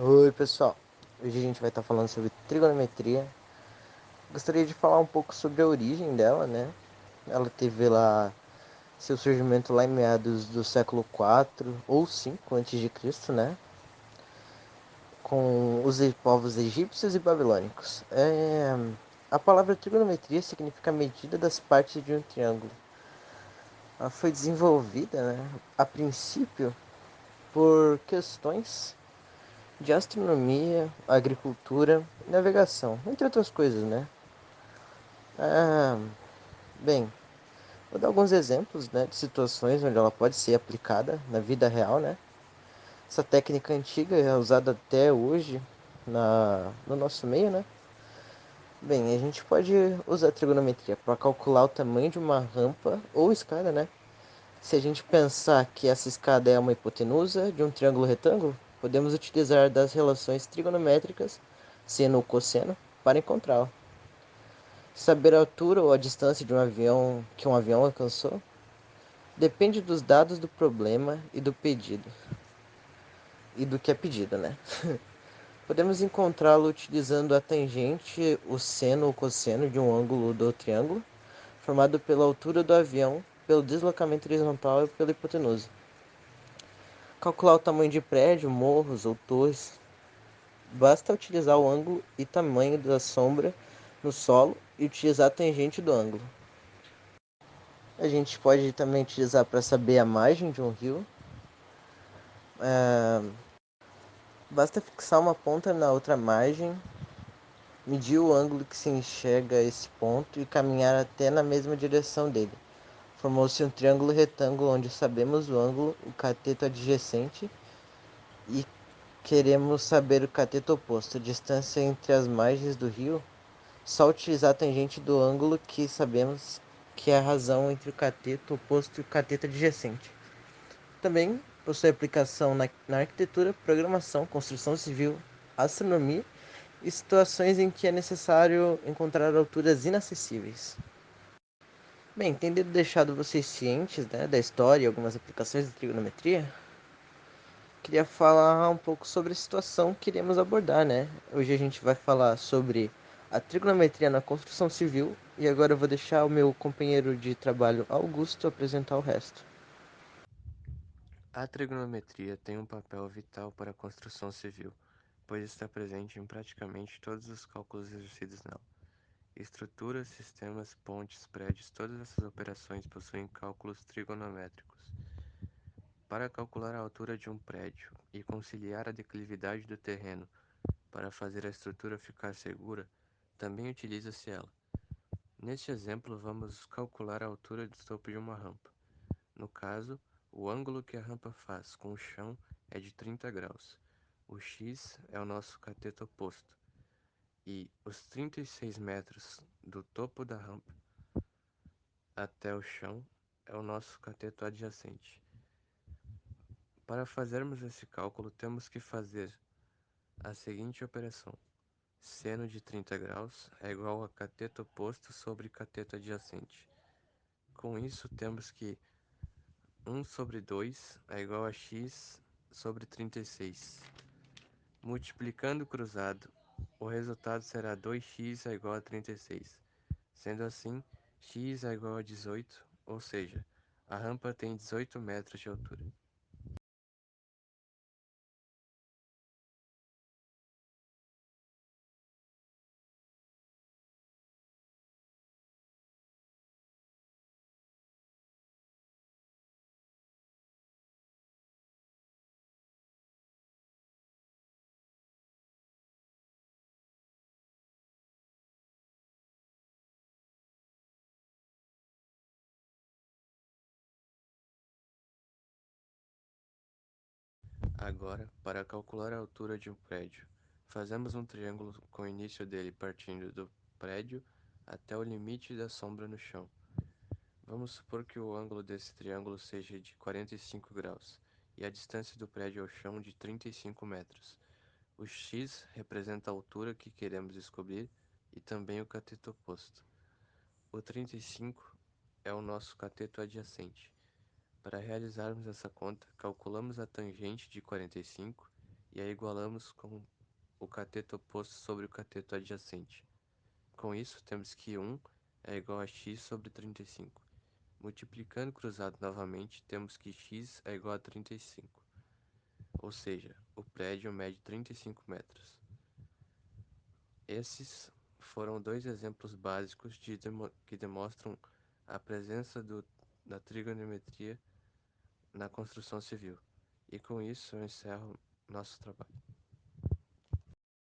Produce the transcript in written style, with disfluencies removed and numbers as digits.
Oi, pessoal. Hoje a gente vai estar falando sobre trigonometria. Gostaria de falar um pouco sobre a origem dela, né? Ela teve lá seu surgimento lá em meados do século 4 ou 5 antes de Cristo, né? Com os povos egípcios e babilônicos. A palavra trigonometria significa a medida das partes de um triângulo. Ela foi desenvolvida, né, a princípio por questões de astronomia, agricultura e navegação, entre outras coisas, né? Ah, bem, vou dar alguns exemplos, né, de situações onde ela pode ser aplicada na vida real, né? Essa técnica antiga é usada até hoje no nosso meio, né? Bem, a gente pode usar a trigonometria para calcular o tamanho de uma rampa ou escada, né? Se a gente pensar que essa escada é uma hipotenusa de um triângulo retângulo, podemos utilizar das relações trigonométricas, seno ou cosseno, para encontrá-la. Saber a altura ou a distância de um avião que um avião alcançou depende dos dados do problema e do pedido e do que é pedido, né? Podemos encontrá-lo utilizando a tangente, o seno ou cosseno de um ângulo do triângulo, formado pela altura do avião, pelo deslocamento horizontal e pela hipotenusa. Calcular o tamanho de prédio, morros ou torres. Basta utilizar o ângulo e tamanho da sombra no solo e utilizar a tangente do ângulo. A gente pode também utilizar para saber a margem de um rio. É, Basta fixar uma ponta na outra margem, medir o ângulo que se enxerga esse ponto e caminhar até na mesma direção dele. Formou-se um triângulo retângulo onde sabemos o ângulo, o cateto adjacente e queremos saber o cateto oposto, a distância entre as margens do rio. Só utilizar a tangente do ângulo que sabemos que é a razão entre o cateto oposto e o cateto adjacente. Também possui aplicação na arquitetura, programação, construção civil, astronomia e situações em que é necessário encontrar alturas inacessíveis. Bem, tendo deixado vocês cientes, né, da história e algumas aplicações de trigonometria, queria falar um pouco sobre a situação que iremos abordar, né? Hoje a gente vai falar sobre a trigonometria na construção civil e agora eu vou deixar o meu companheiro de trabalho Augusto apresentar o resto. A trigonometria tem um papel vital para a construção civil, pois está presente em praticamente todos os cálculos exercidos nela. Estruturas, sistemas, pontes, prédios, todas essas operações possuem cálculos trigonométricos. Para calcular a altura de um prédio e conciliar a declividade do terreno para fazer a estrutura ficar segura, também utiliza-se ela. Neste exemplo, vamos calcular a altura do topo de uma rampa. No caso, o ângulo que a rampa faz com o chão é de 30 graus. O x é o nosso cateto oposto. E os 36 metros do topo da rampa até o chão é o nosso cateto adjacente. Para fazermos esse cálculo, temos que fazer a seguinte operação. Seno de 30 graus é igual a cateto oposto sobre cateto adjacente. Com isso, temos que 1 sobre 2 é igual a x sobre 36. Multiplicando o cruzado, o resultado será 2x é igual a 36. Sendo assim, x é igual a 18, ou seja, a rampa tem 18 metros de altura. Agora, para calcular a altura de um prédio, fazemos um triângulo com o início dele partindo do prédio até o limite da sombra no chão. Vamos supor que o ângulo desse triângulo seja de 45 graus e a distância do prédio ao chão de 35 metros. O x representa a altura que queremos descobrir e também o cateto oposto. O 35 é o nosso cateto adjacente. Para realizarmos essa conta, calculamos a tangente de 45 e a igualamos com o cateto oposto sobre o cateto adjacente. Com isso, temos que 1 é igual a x sobre 35. Multiplicando cruzado novamente, temos que x é igual a 35. Ou seja, o prédio mede 35 metros. Esses foram dois exemplos básicos que demonstram a presença da trigonometria na construção civil. E com isso eu encerro nosso trabalho.